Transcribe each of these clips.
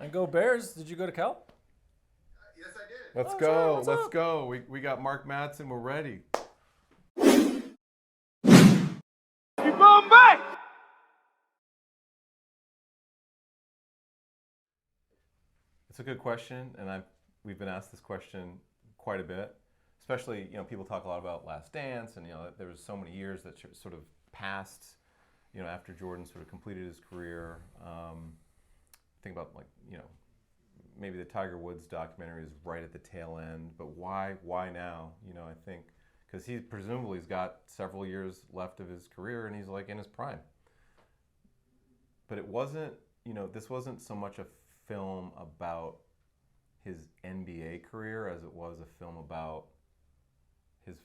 And go Bears. Did you go to Cal? Yes, I did. Let's Oh, go. sure, what's Let's up? go. We got Mark Madsen. We're ready. It's a good question, and we've been asked this question quite a bit. Especially, people talk a lot about Last Dance, and there was so many years that sort of passed, after Jordan sort of completed his career. Think about maybe the Tiger Woods documentary is right at the tail end, but why now? I think because he presumably has got several years left of his career, and he's like in his prime. But it wasn't, this wasn't so much a film about his NBA career as it was a film about his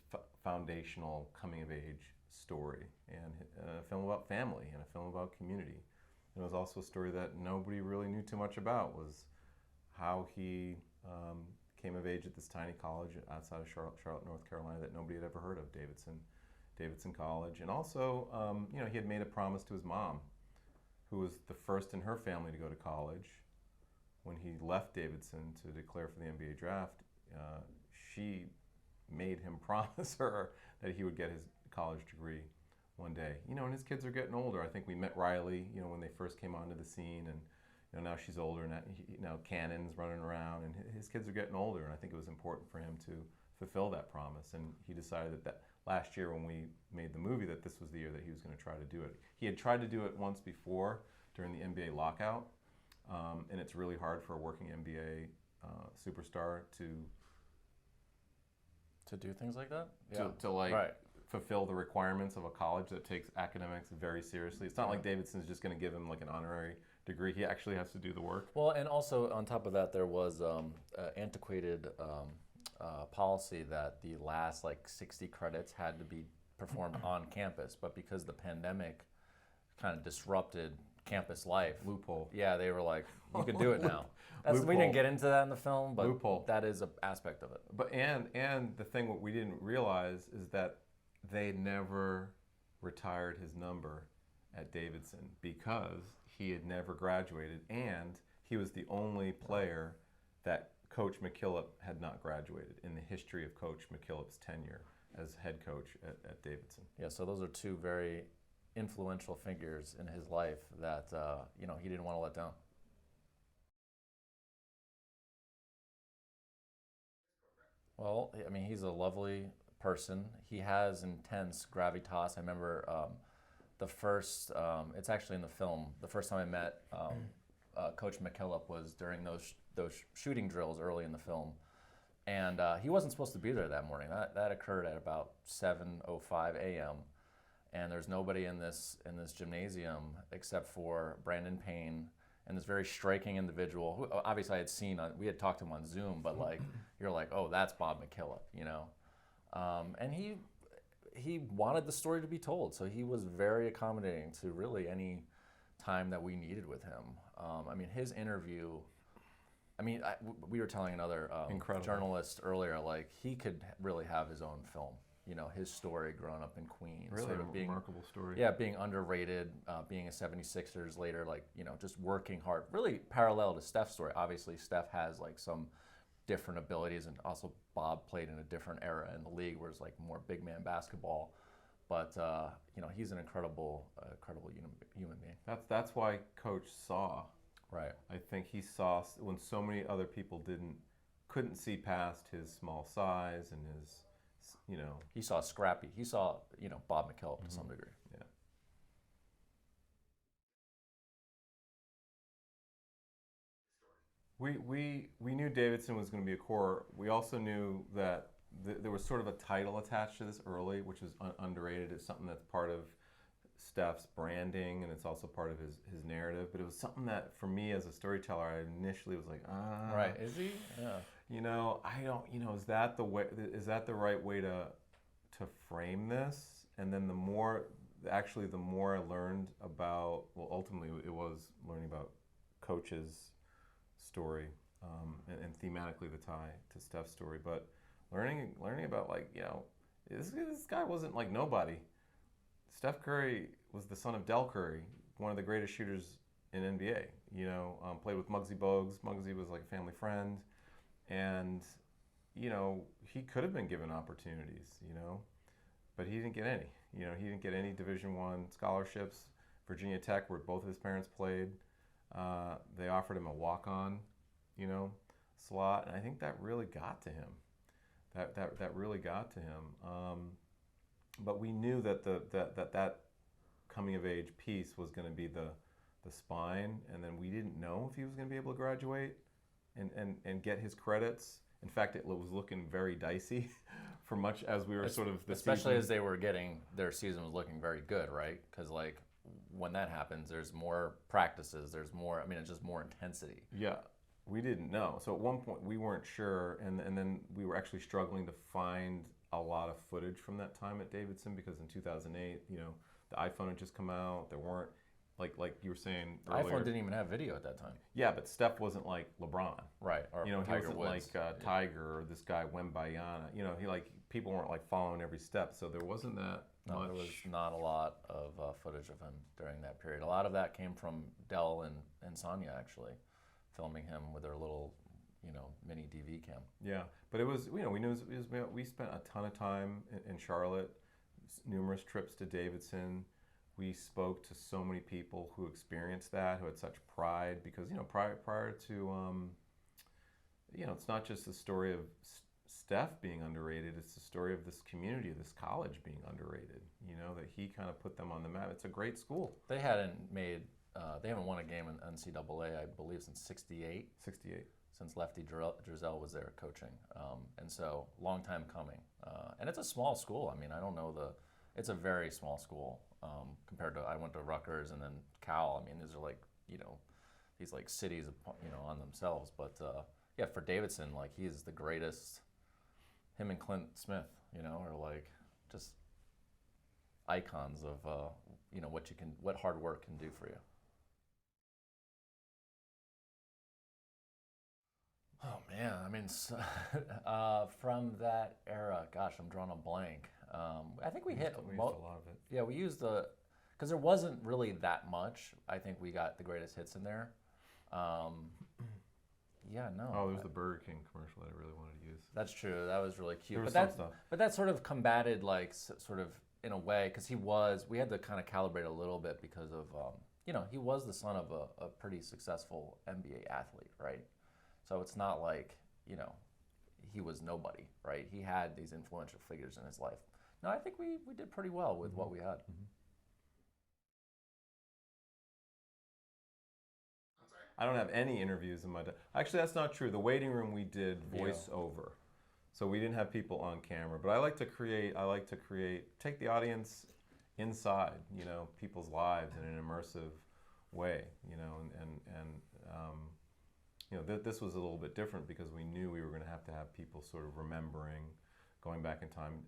foundational coming of age story, and a film about family, and a film about community. And it was also a story that nobody really knew too much about, was how he came of age at this tiny college outside of Charlotte, North Carolina, that nobody had ever heard of, Davidson College. And also, he had made a promise to his mom, who was the first in her family to go to college. When he left Davidson to declare for the NBA draft, she made him promise her that he would get his college degree one day. And his kids are getting older. I think we met Riley, when they first came onto the scene, and now she's older, and now Cannon's running around, and his kids are getting older, and I think it was important for him to fulfill that promise. And he decided that last year when we made the movie, that this was the year that he was going to try to do it. He had tried to do it once before during the NBA lockout, and it's really hard for a working NBA superstar to do things like that? to Right. fulfill the requirements of a college that takes academics very seriously. It's not like Davidson's just going to give him like an honorary degree. He actually has to do the work. Well, and also on top of that, there was antiquated policy that the last 60 credits had to be performed on campus, but because the pandemic kind of disrupted campus life. Loophole. Yeah, they were like, you can do it now. We Loophole. didn't get into that in the film, but Loophole. that is an aspect of it. But and the thing what we didn't realize is that they never retired his number at Davidson because he had never graduated, and he was the only player that Coach McKillop had not graduated in the history of Coach McKillop's tenure as head coach at Davidson. Yeah, so those are two very influential figures in his life that he didn't want to let down. Well, I mean, he's a lovely person. He has intense gravitas. I remember the first, it's actually in the film, the first time I met Coach McKillop was during those shooting drills early in the film. And he wasn't supposed to be there that morning. That occurred at about 7:05 a.m. And there's nobody in this gymnasium except for Brandon Payne and this very striking individual who obviously I had seen, we had talked to him on Zoom, but you're like, oh, that's Bob McKillop, and he wanted the story to be told, so he was very accommodating to really any time that we needed with him. I mean, his interview, we were telling another journalist earlier, he could really have his own film. His story growing up in Queens. Really sort of a remarkable story. Yeah, being underrated, being a 76ers later, just working hard. Really parallel to Steph's story. Obviously, Steph has some different abilities, and also Bob played in a different era in the league where it's more big man basketball. But he's an incredible human being. That's why Coach saw. Right. I think he saw when so many other people couldn't see past his small size and his. He saw Scrappy. He saw, Bob McKillop to some degree. Yeah. We knew Davidson was going to be a core. We also knew that there was sort of a title attached to this early, which is underrated. It's something that's part of Steph's branding, and it's also part of his narrative. But it was something that, for me as a storyteller, I initially was like, Right, is he? Yeah. I don't, is that the way? Is that the right way to frame this? And then the more I learned about, well, ultimately it was learning about Coach's story, and thematically the tie to Steph's story, but learning about this guy wasn't like nobody. Steph Curry was the son of Del Curry, one of the greatest shooters in NBA. You know, played with Muggsy Bogues. Muggsy was like a family friend, and you know, he could have been given opportunities. You know, but he didn't get any. You know, he didn't get any Division I scholarships. Virginia Tech, where both of his parents played, they offered him a walk-on, you know, slot, and I think that really got to him. That really got to him. But we knew that that coming of age piece was going to be the spine, and then we didn't know if he was going to be able to graduate and get his credits. In fact, it was looking very dicey for much as we were sort of especially as they were getting their season was looking very good, right? Because like when that happens, there's more practices, there's more. I mean, it's just more intensity. Yeah, we didn't know. So at one point we weren't sure, and then we were actually struggling to find a lot of footage from that time at Davidson because in 2008, you know, the iPhone had just come out. There weren't like you were saying earlier. iPhone didn't even have video at that time. Yeah, but Steph wasn't like LeBron. Right. Or you know, Tiger he wasn't Woods. like Tiger or this guy Wembayana. You know, he like people weren't like following every step, so there wasn't that No, much. there was not a lot of footage of him during that period. A lot of that came from Dell and Sonia actually, filming him with their little, you know, mini DV cam. Yeah, but it was, you know, we knew we spent a ton of time in Charlotte, numerous trips to Davidson. We spoke to so many people who experienced that, who had such pride, because, you know, prior to, you know, it's not just the story of Steph being underrated, it's the story of this community, of this college being underrated, you know, that he kind of put them on the map. It's a great school. They hadn't made, they haven't won a game in NCAA, I believe, since '68. 68. Since Lefty Drizel was there coaching. And so, long time coming. And it's a small school. I mean, I don't know it's a very small school compared to, I went to Rutgers and then Cal. I mean, these are like, you know, these like cities, you know, on themselves. But yeah, for Davidson, like he's the greatest, him and Clint Smith, you know, are like just icons of, you know, what hard work can do for you. Oh man, I mean, from that era, gosh, I'm drawing a blank. I think we hit a lot of it. Yeah, we used because there wasn't really that much. I think we got the greatest hits in there. Yeah, no. Oh, there's the Burger King commercial that I really wanted to use. That's true. That was really cute. There was but some stuff. But that sort of combated, like, sort of in a way, because we had to kind of calibrate a little bit because of, you know, he was the son of a pretty successful NBA athlete, right? So it's not like, you know, he was nobody, right? He had these influential figures in his life. No, I think we did pretty well with what we had. Mm-hmm. I'm sorry. I don't have any interviews in my. Actually, that's not true. The waiting room we did voiceover, so we didn't have people on camera. But I like to create. Take the audience inside, you know, people's lives in an immersive way, you know, and you know, this was a little bit different because we knew we were going to have people sort of remembering, going back in time,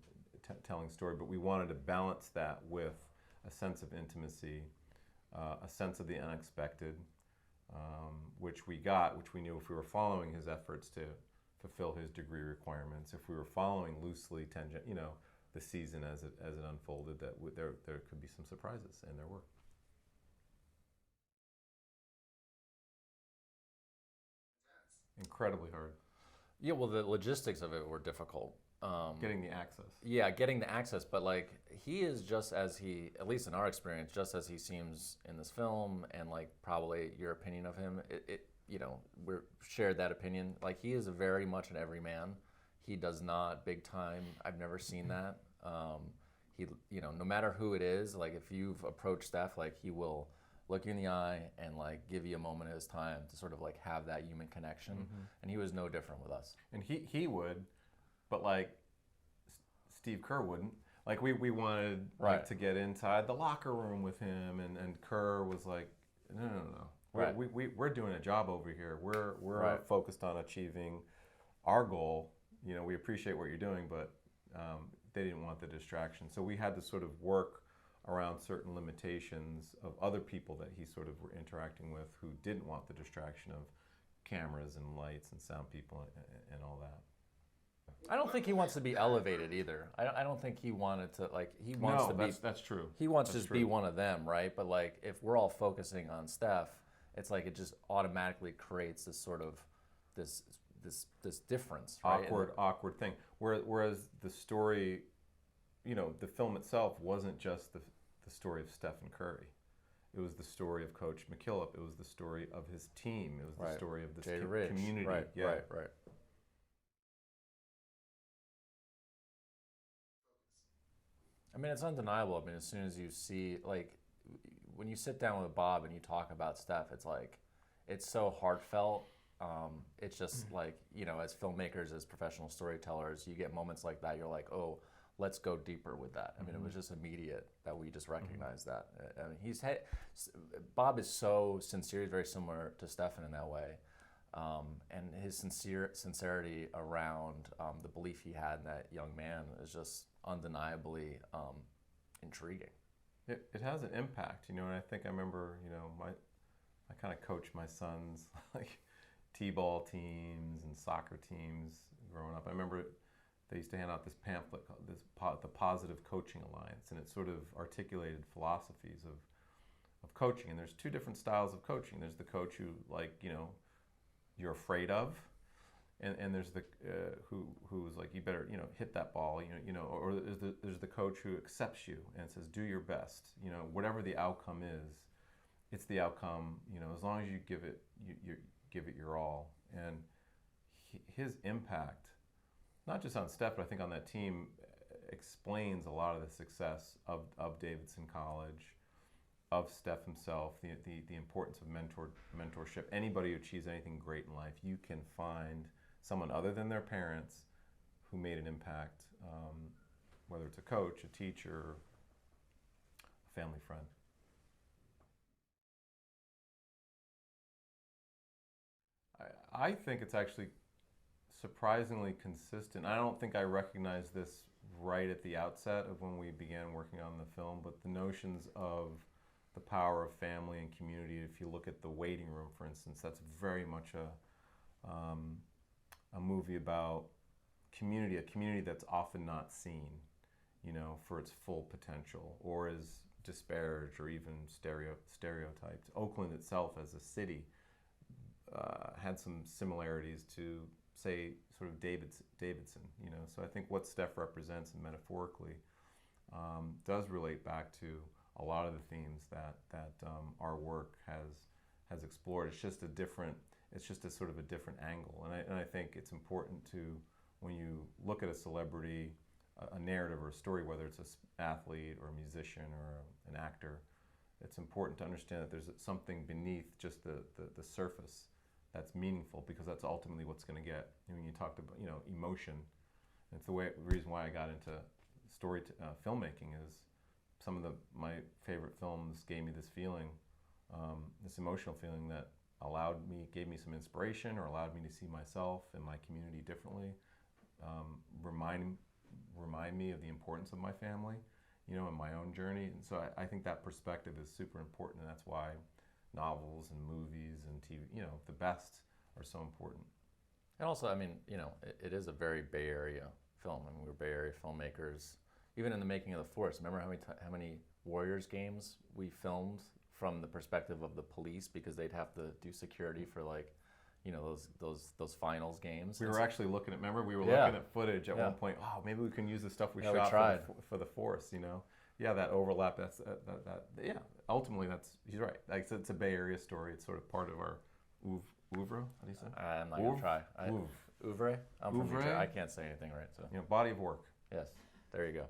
telling story. But we wanted to balance that with a sense of intimacy, a sense of the unexpected. Which we got, which we knew if we were following his efforts to fulfill his degree requirements, if we were following loosely tangent, you know, the season as it unfolded, that there could be some surprises, and there were. Incredibly hard. Yeah, well, the logistics of it were difficult. Getting the access. Yeah, getting the access, but like he is just as he, at least in our experience, just as he seems in this film, and like probably your opinion of him, you know, we're shared that opinion. Like he is very much an everyman. He does not big time. I've never seen that. He, you know, no matter who it is, like if you've approached Steph, like he will look you in the eye and like give you a moment of his time to sort of like have that human connection. And he was no different with us. And he would. But like Steve Kerr wouldn't. Like we wanted like to get inside the locker room with him, and Kerr was like, no. We're doing a job over here. We're focused on achieving our goal. You know, we appreciate what you're doing, but they didn't want the distraction. So we had to sort of work around certain limitations of other people that he sort of were interacting with who didn't want the distraction of cameras and lights and sound people and all that. I don't think he wants to be elevated either. I don't think he wanted to, like, he wants to be. That's true. He wants to just be one of them, right? But like, if we're all focusing on Steph, it's like it just automatically creates this sort of this difference, right? Awkward thing. Whereas the story, the film itself wasn't just the story of Stephen Curry. It was the story of Coach McKillop. It was the story of his team. It was the story of this community. Right. I mean, it's undeniable. I mean, as soon as you see, like, when you sit down with Bob and you talk about Steph, it's like, it's so heartfelt. It's just like, as filmmakers, as professional storytellers, you get moments like that. You're like, oh, let's go deeper with that. I mean, it was just immediate that we just recognized that. I mean, Bob is so sincere. He's very similar to Stephen in that way. And his sincerity around the belief he had in that young man is just undeniably intriguing. It has an impact, and I think I remember, I kind of coached my sons like t-ball teams and soccer teams growing up. I remember they used to hand out this pamphlet called the Positive Coaching Alliance, and it sort of articulated philosophies of coaching. And there's two different styles of coaching. There's the coach who, like, you're afraid of, and there's the who's like, you better hit that ball, or there's the coach who accepts you and says, do your best, whatever the outcome is, it's the outcome, as long as you give it your all. And his impact, not just on Steph, but I think on that team, explains a lot of the success of Davidson College, of Steph himself, the importance of mentorship. Anybody who achieves anything great in life, you can find someone other than their parents who made an impact, whether it's a coach, a teacher, a family friend. I think it's actually surprisingly consistent. I don't think I recognized this right at the outset of when we began working on the film, but the notions of the power of family and community. If you look at The Waiting Room, for instance, that's very much a movie about community, a community that's often not seen, for its full potential, or is disparaged or even stereotyped. Oakland itself as a city had some similarities to, say, sort of Davidson, So I think what Steph represents, and metaphorically, does relate back to a lot of the themes that our work has explored. It's just a sort of a different angle, and I think it's important to, when you look at a celebrity, a narrative or a story, whether it's an athlete or a musician or an actor, it's important to understand that there's something beneath just the surface that's meaningful, because that's ultimately what's going to get. When you talked about emotion, it's the reason why I got into filmmaking is some of my favorite films gave me this feeling, this emotional feeling that gave me some inspiration, or allowed me to see myself and my community differently, remind me of the importance of my family, in my own journey. And so I think that perspective is super important, and that's why novels and movies and TV, the best, are so important. And also, I mean, it is a very Bay Area film. I mean, we're Bay Area filmmakers. Even in the making of The Force, remember how many Warriors games we filmed from the perspective of the police, because they'd have to do security for, like, those finals games. We were actually looking at footage at one point. Oh, maybe we can use the stuff we shot for the Force. Yeah, that overlap. That. Yeah. Ultimately, he's right. Like I said, it's a Bay Area story. It's sort of part of our oeuvre. How do you say? I'm not gonna try. Oeuvre. I'm from New Jersey. I can't say anything right. So. Body of work. Yes. There you go.